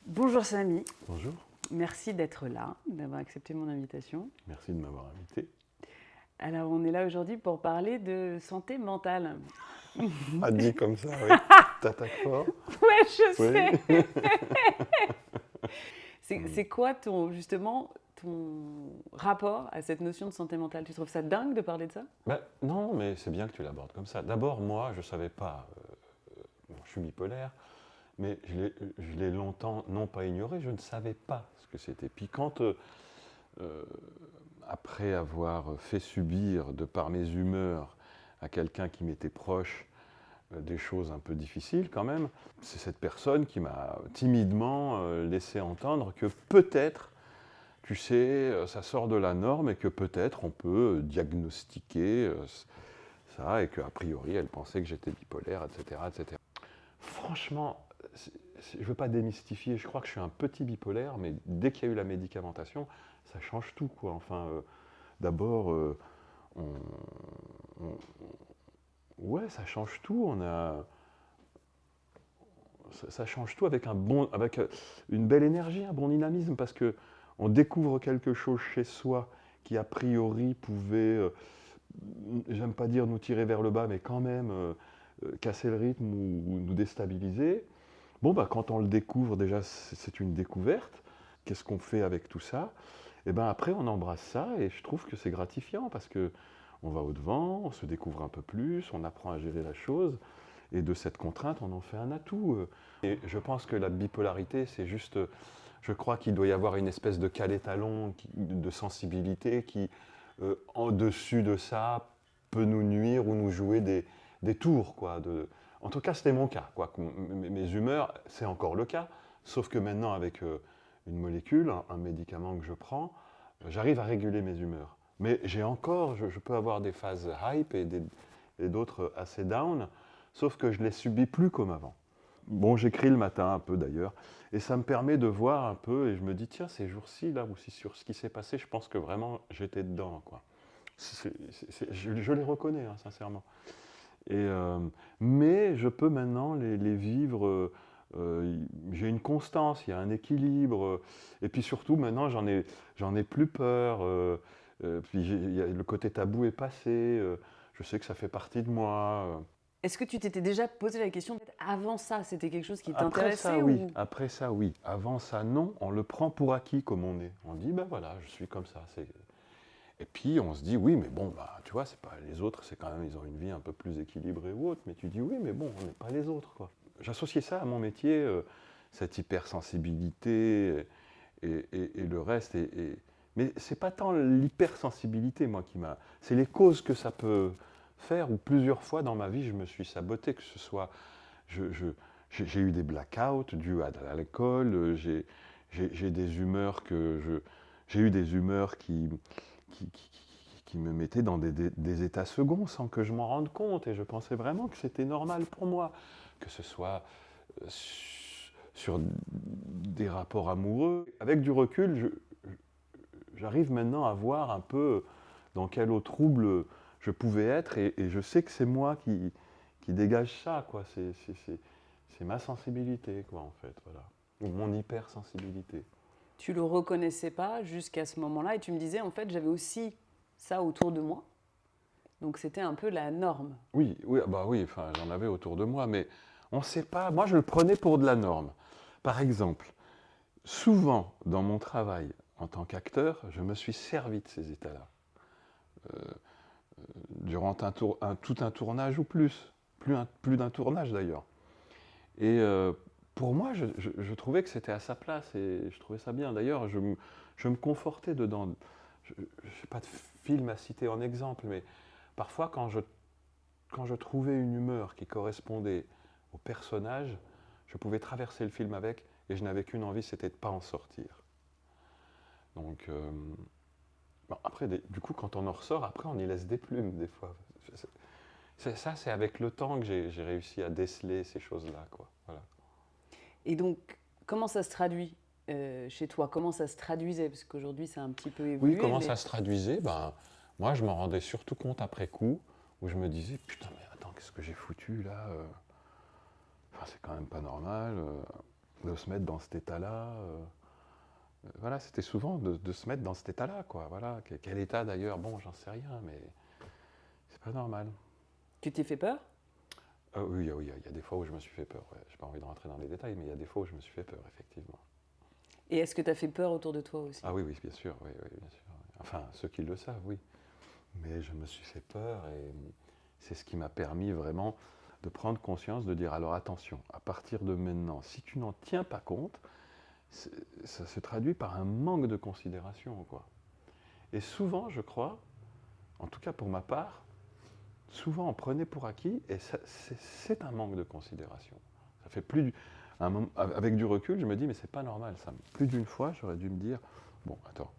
Bonjour Samy, Bonjour, merci d'être là, d'avoir accepté mon invitation. merci de m'avoir invité. Alors on est là aujourd'hui pour parler de santé mentale. Ah, dit comme ça, oui. T'attaques fort. Ouais, je sais. Oui. C'est quoi justement ton rapport à cette notion de santé mentale? Tu trouves ça dingue de parler de ça? Ben, non, mais c'est bien que tu l'abordes comme ça. D'abord, moi, je ne savais pas. Bon, je suis bipolaire, mais je l'ai longtemps, non pas ignoré, je ne savais pas ce que c'était. Puis quand, après avoir fait subir, de par mes humeurs, à quelqu'un qui m'était proche, des choses un peu difficiles quand même, c'est cette personne qui m'a timidement laissé entendre que peut-être, tu sais, ça sort de la norme et que peut-être on peut diagnostiquer ça et qu'a priori elle pensait que j'étais bipolaire, etc. etc. Franchement, je ne veux pas démystifier, je crois que je suis un petit bipolaire, mais dès qu'il y a eu la médicamentation, ça change tout, quoi. Enfin, d'abord, on, on- ouais, ça change tout. Ça change tout avec avec une belle énergie, un bon dynamisme, parce que on découvre quelque chose chez soi qui a priori pouvait, j'aime pas dire nous tirer vers le bas, mais quand même casser le rythme ou nous déstabiliser. Bon, bah, quand on le découvre, déjà c'est une découverte. Qu'est-ce qu'on fait avec tout ça? Et ben après on embrasse ça et je trouve que c'est gratifiant parce que on va au-devant, on se découvre un peu plus, on apprend à gérer la chose. Et de cette contrainte, on en fait un atout. Et je pense que la bipolarité, c'est juste, je crois qu'il doit y avoir une espèce de calé-talon de sensibilité qui, en dessus de ça, peut nous nuire ou nous jouer des tours, quoi. En tout cas, c'était mon cas, quoi. Mes humeurs, c'est encore le cas, sauf que maintenant, avec une molécule, un médicament que je prends, j'arrive à réguler mes humeurs. Mais je peux avoir des phases hype et d'autres assez down, sauf que je ne les subis plus comme avant. Bon, j'écris le matin un peu d'ailleurs, et ça me permet de voir un peu, et je me dis, tiens, ces jours-ci, là, aussi sur ce qui s'est passé, je pense que vraiment j'étais dedans, quoi. Je les reconnais, hein, sincèrement. Mais je peux maintenant les vivre, j'ai une constance, il y a un équilibre, et puis surtout maintenant j'en ai plus peur, puis le côté tabou est passé, je sais que ça fait partie de moi. Est-ce que tu t'étais déjà posé la question, peut-être avant ça, c'était quelque chose qui Après ça, t'intéressait oui. ou... Après ça, oui. Avant ça, non. On le prend pour acquis comme on est. On dit, ben voilà, je suis comme ça. Et puis on se dit, oui, mais bon, bah, tu vois, c'est pas les autres, c'est quand même, ils ont une vie un peu plus équilibrée ou autre. Mais tu dis, oui, mais bon, on n'est pas les autres, quoi. J'associais ça à mon métier, cette hypersensibilité et le reste. Mais c'est pas tant l'hypersensibilité, moi, qui m'a. C'est les causes que ça peut faire, où plusieurs fois dans ma vie, je me suis saboté, que ce soit. je, je- j'ai eu des blackouts dus à de l'alcool, j'ai des humeurs j'ai eu des humeurs qui me mettaient dans des états seconds sans que je m'en rende compte. Et je pensais vraiment que c'était normal pour moi, que ce soit sur des rapports amoureux. Avec du recul, j'arrive maintenant à voir un peu dans quel eau trouble je pouvais être et je sais que c'est moi qui dégage ça, quoi. C'est ma sensibilité, quoi, en fait, voilà. Ou mon hypersensibilité. Tu le reconnaissais pas jusqu'à ce moment-là et tu me disais, en fait, j'avais aussi ça autour de moi. Donc c'était un peu la norme. Oui, oui, bah oui, enfin, j'en avais autour de moi, mais on ne sait pas. Moi, je le prenais pour de la norme. Par exemple, souvent dans mon travail en tant qu'acteur, je me suis servi de ces états-là. Durant tout un tournage ou plus d'un tournage d'ailleurs. Et pour moi, je trouvais que c'était à sa place et je trouvais ça bien. D'ailleurs, je me confortais dedans. Je n'ai pas de film à citer en exemple, mais parfois quand je trouvais une humeur qui correspondait au personnage, je pouvais traverser le film avec et je n'avais qu'une envie, c'était de ne pas en sortir. Donc, bon, après, du coup, quand on en ressort, après, on y laisse des plumes des fois. Ça, c'est avec le temps que j'ai réussi à déceler ces choses-là, quoi. Voilà. Et donc, comment ça se traduit chez toi? Comment ça se traduisait? Parce qu'aujourd'hui, ça a un petit peu Oui, évolué, comment mais ça se traduisait? Ben, moi, je m'en rendais surtout compte après coup, où je me disais, putain, mais attends, qu'est-ce que j'ai foutu là? enfin, c'est quand même pas normal de se mettre dans cet état-là. Voilà, c'était souvent de se mettre dans cet état-là, quoi. Voilà, quel état d'ailleurs, bon, j'en sais rien, mais c'est pas normal. Tu t'es fait peur? Oui, oui, il y a des fois où je me suis fait peur. Ouais. J'ai pas envie de rentrer dans les détails, mais il y a des fois où je me suis fait peur, effectivement. Et est-ce que tu as fait peur autour de toi aussi? Ah oui, oui, bien sûr, oui, oui, bien sûr. Enfin, ceux qui le savent, oui. Mais je me suis fait peur et c'est ce qui m'a permis vraiment de prendre conscience, de dire alors attention, à partir de maintenant, si tu n'en tiens pas compte, ça se traduit par un manque de considération, quoi. Et souvent, je crois, en tout cas pour ma part, souvent on prenait pour acquis et c'est un manque de considération. Ça fait avec du recul, je me dis mais c'est pas normal ça. Plus d'une fois, j'aurais dû me dire bon, attends,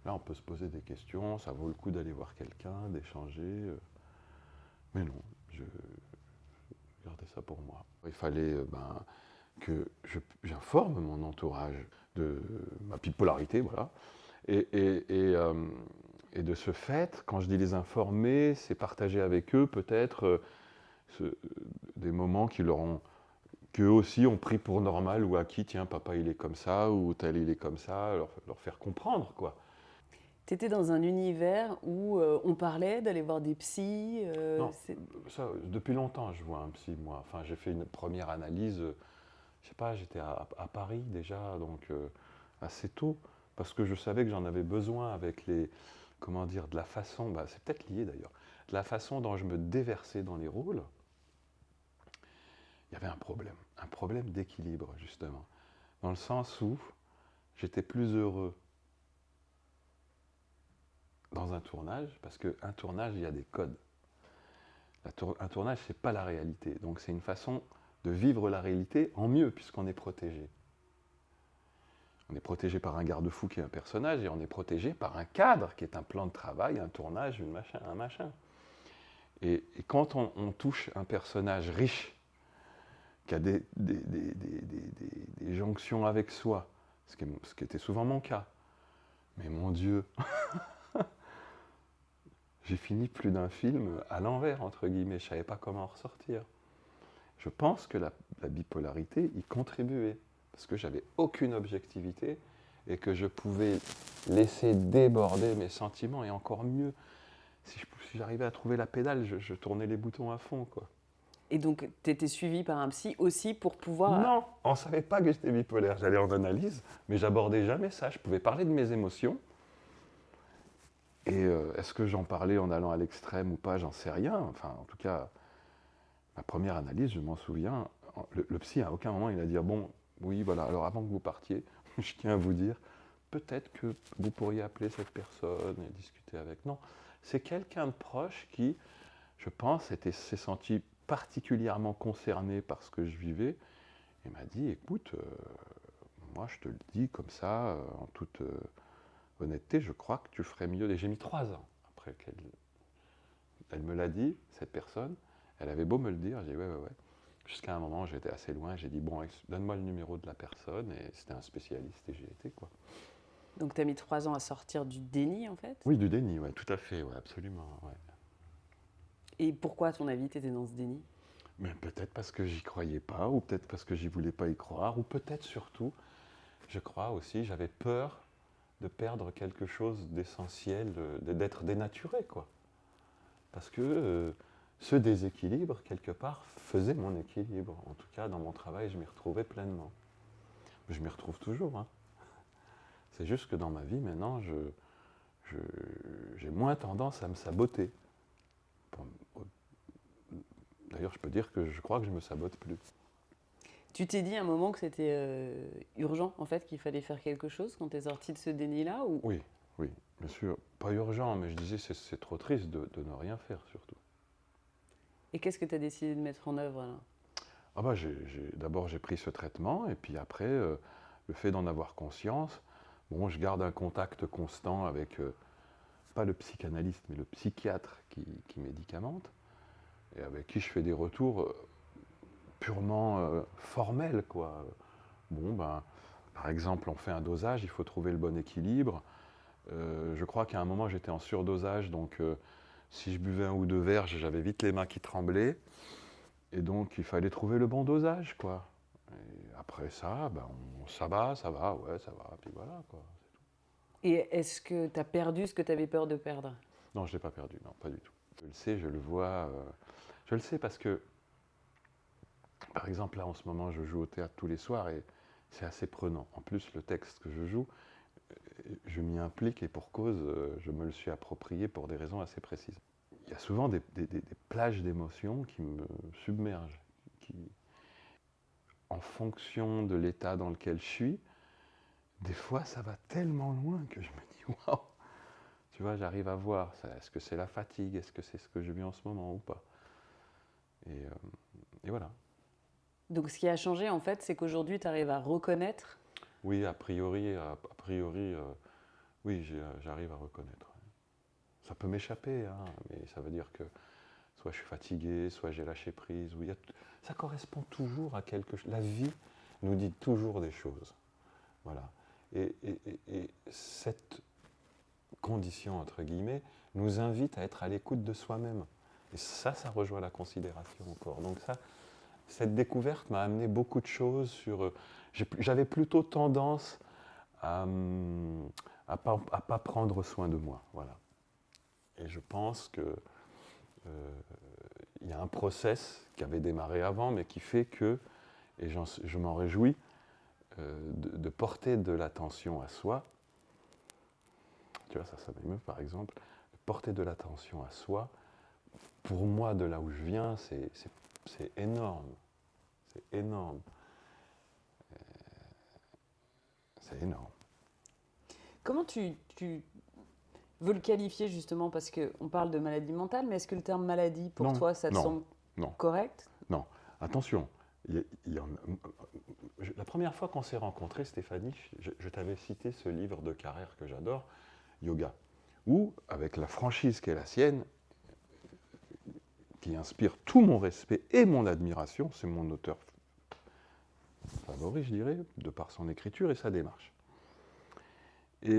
là on peut se poser des questions, ça vaut le coup d'aller voir quelqu'un, d'échanger. Mais non, je gardais ça pour moi. Il fallait que j'informe mon entourage de ma bipolarité, voilà. Et, et, et, euh, et de ce fait, quand je dis les informer, c'est partager avec eux peut-être des moments qu'eux aussi ont pris pour normal ou acquis, tiens, papa il est comme ça, ou tel il est comme ça, leur faire comprendre, quoi. Tu étais dans un univers où on parlait d'aller voir des psys. Non, ça, depuis longtemps, je vois un psy, moi. Enfin, j'ai fait une première analyse, je sais pas, j'étais à Paris déjà, donc assez tôt, parce que je savais que j'en avais besoin avec comment dire, de la façon, c'est peut-être lié d'ailleurs, de la façon dont je me déversais dans les rôles. Il y avait un problème d'équilibre, justement, dans le sens où j'étais plus heureux dans un tournage, parce qu'un tournage, il y a des codes. Un tournage, c'est pas la réalité. Donc c'est une façon de vivre la réalité en mieux, puisqu'on est protégé. On est protégé par un garde-fou qui est un personnage, et on est protégé par un cadre qui est un plan de travail, un tournage, un machin. Et quand on touche un personnage riche, qui a des jonctions avec soi, ce qui était souvent mon cas, mais mon Dieu, j'ai fini plus d'un film à l'envers, entre guillemets, je ne savais pas comment en ressortir. Je pense que la bipolarité y contribuait, parce que j'avais aucune objectivité et que je pouvais laisser déborder mes sentiments, et encore mieux, si j'arrivais à trouver la pédale, je tournais les boutons à fond, quoi. Et donc, tu étais suivi par un psy aussi pour pouvoir... Non, on ne savait pas que j'étais bipolaire. J'allais en analyse, mais j'abordais jamais ça. Je pouvais parler de mes émotions. Et est-ce que j'en parlais en allant à l'extrême ou pas, j'en sais rien. Enfin, en tout cas, ma première analyse, je m'en souviens, le psy, à aucun moment, il a dit, bon, oui, voilà, alors avant que vous partiez, je tiens à vous dire, peut-être que vous pourriez appeler cette personne et discuter avec. Non, c'est quelqu'un de proche qui, je pense, s'est senti particulièrement concerné par ce que je vivais et m'a dit, écoute, moi je te le dis comme ça, en toute honnêteté, je crois que tu ferais mieux. Et j'ai mis 3 ans après qu'elle me l'a dit, cette personne. Elle avait beau me le dire, j'ai dit ouais. Jusqu'à un moment, j'étais assez loin, j'ai dit bon, donne-moi le numéro de la personne, et c'était un spécialiste, et j'y étais, quoi. Donc tu as mis 3 ans à sortir du déni, en fait? Oui, du déni, ouais, tout à fait, ouais, absolument. Ouais. Et pourquoi, à ton avis, tu étais dans ce déni? Mais peut-être parce que j'y croyais pas, ou peut-être parce que j'y voulais pas y croire, ou peut-être surtout, je crois aussi, j'avais peur de perdre quelque chose d'essentiel, d'être dénaturé, quoi. Parce que ce déséquilibre, quelque part, faisait mon équilibre. En tout cas, dans mon travail, je m'y retrouvais pleinement. Je m'y retrouve toujours, hein. C'est juste que dans ma vie, maintenant, j'ai moins tendance à me saboter. D'ailleurs, je peux dire que je crois que je ne me sabote plus. Tu t'es dit à un moment que c'était urgent, en fait, qu'il fallait faire quelque chose quand tu es sorti de ce déni-là ou... Oui, bien sûr. Pas urgent, mais je disais c'est trop triste de ne rien faire, surtout. Et qu'est-ce que tu as décidé de mettre en œuvre, là? D'abord, j'ai pris ce traitement, et puis après, le fait d'en avoir conscience, bon, je garde un contact constant avec, pas le psychanalyste, mais le psychiatre qui médicamente, et avec qui je fais des retours purement formels, quoi. Bon, par exemple, on fait un dosage, il faut trouver le bon équilibre. Je crois qu'à un moment, j'étais en surdosage, donc si je buvais 1 ou 2 verres, j'avais vite les mains qui tremblaient. Et donc, il fallait trouver le bon dosage, quoi. Et après ça, ben, ça va, ouais, ça va, puis voilà, quoi. Et est-ce que tu as perdu ce que tu avais peur de perdre? Non, je ne l'ai pas perdu, non, pas du tout. Je le sais, je le vois. Je le sais parce que, par exemple, là, en ce moment, je joue au théâtre tous les soirs et c'est assez prenant. En plus, le texte que je joue, je m'y implique et pour cause, je me le suis approprié pour des raisons assez précises. Il y a souvent des plages d'émotions qui me submergent, qui, en fonction de l'état dans lequel je suis, des fois ça va tellement loin que je me dis waouh, tu vois, j'arrive à voir, est-ce que c'est la fatigue, est-ce que c'est ce que je vis en ce moment ou pas. Et voilà. Donc ce qui a changé en fait, c'est qu'aujourd'hui tu arrives à reconnaître. Oui, a priori, oui, j'arrive à reconnaître. Ça peut m'échapper, hein, mais ça veut dire que soit je suis fatigué, soit j'ai lâché prise. Ça correspond toujours à quelque chose. La vie nous dit toujours des choses. Voilà. Et cette condition, entre guillemets, nous invite à être à l'écoute de soi-même. Et ça rejoint la considération encore. Donc ça, cette découverte m'a amené beaucoup de choses sur... J'avais plutôt tendance à ne pas prendre soin de moi. Voilà. Et je pense que il y a un process qui avait démarré avant, mais qui fait que, et je m'en réjouis, de porter de l'attention à soi. Tu vois, ça m'émeut par exemple. Porter de l'attention à soi, pour moi, de là où je viens, c'est énorme. C'est énorme. C'est énorme. Comment tu veux le qualifier justement? Parce qu'on parle de maladie mentale, mais est-ce que le terme maladie, pour Non, toi, ça te non, semble non, correct? non. Attention, la première fois qu'on s'est rencontrés, Stéphanie, je t'avais cité ce livre de Carrère que j'adore, Yoga, où, avec la franchise qui est la sienne, qui inspire tout mon respect et mon admiration, c'est mon auteur favori, je dirais, de par son écriture et sa démarche. Et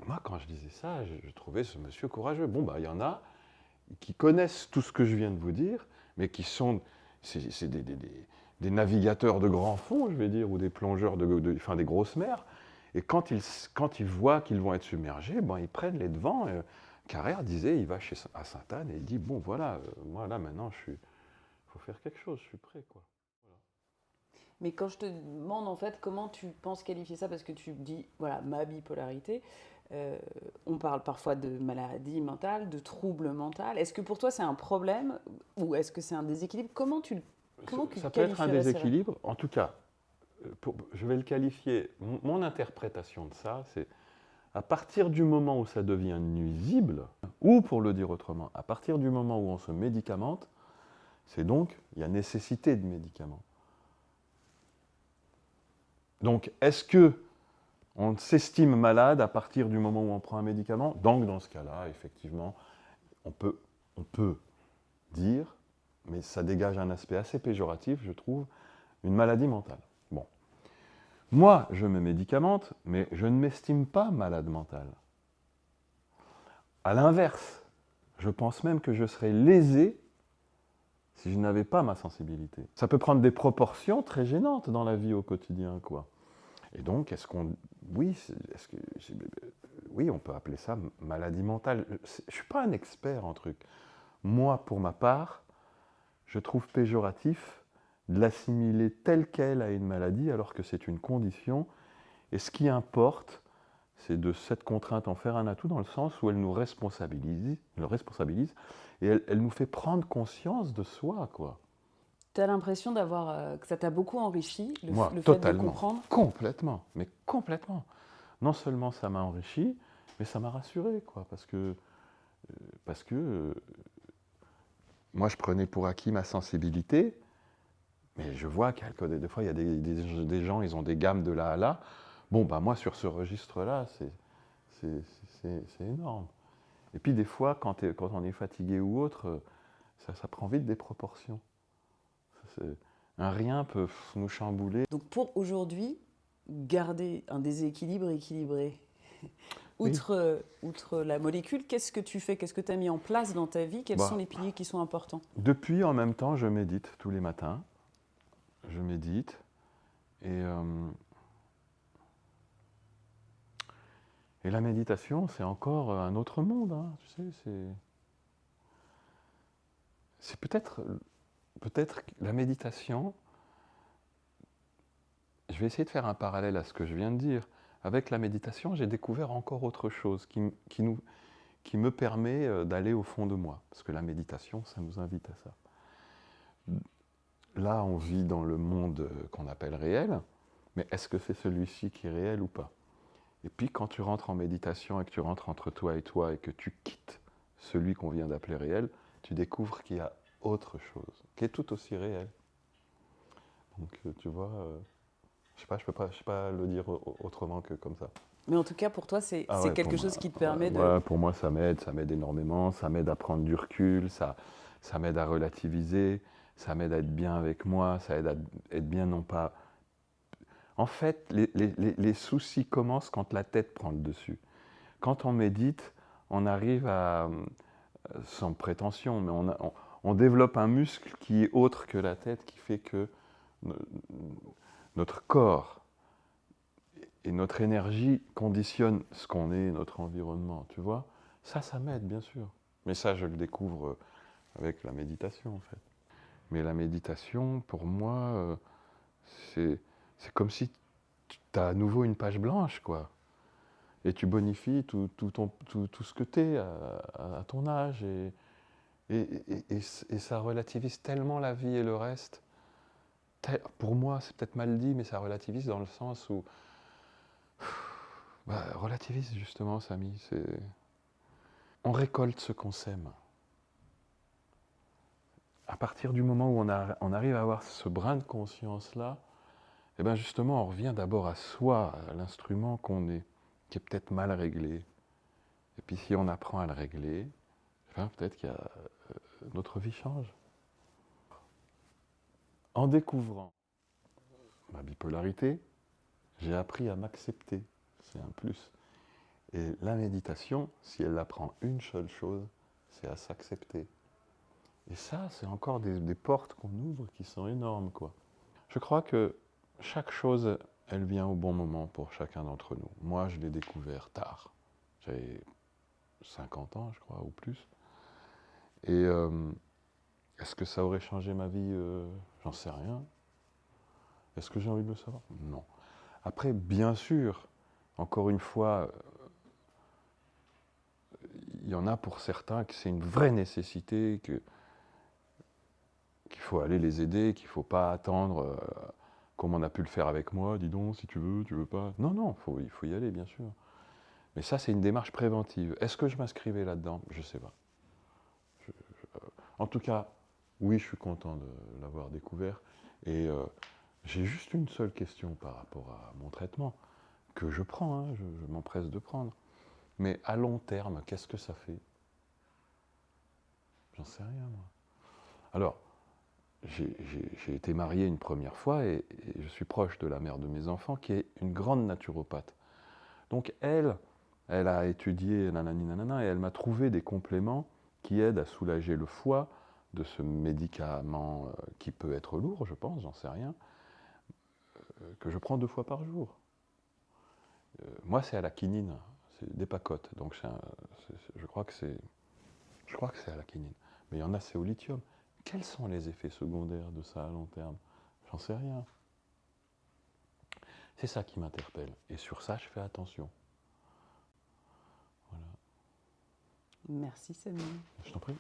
moi, quand je disais ça, je trouvais ce monsieur courageux. Bon, bah, il y en a qui connaissent tout ce que je viens de vous dire, mais qui sont c'est des navigateurs de grands fonds, je vais dire, ou des plongeurs enfin, des grosses mers. Et quand ils voient qu'ils vont être submergés, ben, ils prennent les devants. Carrère disait, il va à Sainte-Anne et il dit, bon voilà, moi là maintenant, il faut faire quelque chose, je suis prêt, quoi. Voilà. Mais quand je te demande en fait comment tu penses qualifier ça, parce que tu dis, voilà, ma bipolarité, on parle parfois de maladie mentale, de trouble mental. Est-ce que pour toi c'est un problème ou est-ce que c'est un déséquilibre? Comment tu Ça peut être un qualifierais ça? déséquilibre, en tout cas, je vais le qualifier, mon interprétation de ça, c'est à partir du moment où ça devient nuisible, ou pour le dire autrement, à partir du moment où on se médicamente, c'est donc, il y a nécessité de médicaments. Donc, est-ce que on s'estime malade à partir du moment où on prend un médicament? Donc, dans ce cas-là, effectivement, on peut dire, mais ça dégage un aspect assez péjoratif, je trouve, une maladie mentale. Bon. Moi, je me médicamente, mais je ne m'estime pas malade mental. À l'inverse, je pense même que je serais lésé si je n'avais pas ma sensibilité. Ça peut prendre des proportions très gênantes dans la vie au quotidien, quoi. Et donc, oui, oui, on peut appeler ça maladie mentale. Je ne suis pas un expert en truc. Moi, pour ma part, je trouve péjoratif de l'assimiler telle qu'elle à une maladie alors que c'est une condition. Et ce qui importe, c'est de cette contrainte en faire un atout dans le sens où elle nous responsabilise et elle nous fait prendre conscience de soi, quoi. Tu as l'impression que ça t'a beaucoup enrichi, Moi, le fait de totalement, comprendre? complètement, mais complètement. Non seulement ça m'a enrichi, mais ça m'a rassuré, quoi, parce que moi, je prenais pour acquis ma sensibilité, mais je vois que des fois, il y a des gens, ils ont des gammes de là à là. Bon, bah moi, sur ce registre-là, c'est énorme. Et puis, des fois, quand on est fatigué ou autre, ça prend vite des proportions. Un rien peut nous chambouler. Donc pour aujourd'hui, garder un déséquilibre équilibré, Oui. outre la molécule, qu'est-ce que tu fais? Qu'est-ce que tu as mis en place dans ta vie? Quels sont Bah, les piliers qui sont importants? depuis, en même temps, je médite tous les matins. Je médite. Et, et la méditation, c'est encore un autre monde, hein, tu sais, c'est peut-être la méditation, je vais essayer de faire un parallèle à ce que je viens de dire. Avec la méditation, j'ai découvert encore autre chose qui me permet d'aller au fond de moi. Parce que la méditation, ça nous invite à ça. Là, on vit dans le monde qu'on appelle réel, mais est-ce que c'est celui-ci qui est réel ou pas? Et puis quand tu rentres en méditation et que tu rentres entre toi et que tu quittes celui qu'on vient d'appeler réel, tu découvres qu'il y a autre chose, qui est tout aussi réel. Donc tu vois, je sais pas, je sais pas le dire autrement que comme ça. Mais en tout cas, pour toi, c'est Ah ouais, quelque chose qui te permet de... pour moi ça m'aide énormément, ça m'aide à prendre du recul, ça m'aide à relativiser, ça m'aide à être bien avec moi, ça aide à être bien non pas... En fait, les soucis commencent quand la tête prend le dessus. Quand on médite, on arrive à, sans prétention, mais on développe un muscle qui est autre que la tête, qui fait que notre corps et notre énergie conditionnent ce qu'on est, notre environnement, tu vois. Ça m'aide, bien sûr. Mais ça, je le découvre avec la méditation, en fait. Mais la méditation, pour moi, c'est comme si tu as à nouveau une page blanche, quoi. Et tu bonifies tout ce que tu es à ton âge. Et ça relativise tellement la vie et le reste. Pour moi, c'est peut-être mal dit, mais ça relativise dans le sens où... Bah, relativise justement, Samy. On récolte ce qu'on sème. À partir du moment où on arrive à avoir ce brin de conscience-là, eh ben justement, on revient d'abord à soi, à l'instrument qu'on est, qui est peut-être mal réglé. Et puis si on apprend à le régler, eh ben, peut-être que notre vie change. En découvrant ma bipolarité, j'ai appris à m'accepter. C'est un plus. Et la méditation, si elle apprend une seule chose, c'est à s'accepter. Et ça, c'est encore des portes qu'on ouvre qui sont énormes, quoi. Je crois que chaque chose, elle vient au bon moment pour chacun d'entre nous. Moi, je l'ai découvert tard. J'avais 50 ans, je crois, ou plus. Et est-ce que ça aurait changé ma vie? J'en sais rien. Est-ce que j'ai envie de le savoir? Non. Après, bien sûr, encore une fois, il y en a pour certains que c'est une vraie nécessité, qu'il faut aller les aider, qu'il ne faut pas attendre comme on a pu le faire avec moi, dis donc, si tu veux pas. Non, non, il faut y aller, bien sûr. Mais ça, c'est une démarche préventive. Est-ce que je m'inscrivais là-dedans? Je ne sais pas. En tout cas, oui, je suis content de l'avoir découvert. Et j'ai juste une seule question par rapport à mon traitement, que je prends, hein, je m'empresse de prendre. Mais à long terme, qu'est-ce que ça fait? J'en sais rien, moi. Alors, j'ai été marié une première fois et je suis proche de la mère de mes enfants, qui est une grande naturopathe. Donc elle a étudié nanani nanana et elle m'a trouvé des compléments qui aident à soulager le foie de ce médicament qui peut être lourd, je pense, j'en sais rien, que je prends 2 fois par jour. Moi, c'est à la quinine, c'est des pacotes, donc je crois que c'est à la quinine. Mais il y en a, c'est au lithium. Quels sont les effets secondaires de ça à long terme? J'en sais rien. C'est ça qui m'interpelle. Et sur ça, je fais attention. Voilà. Merci, Samy. Je t'en prie.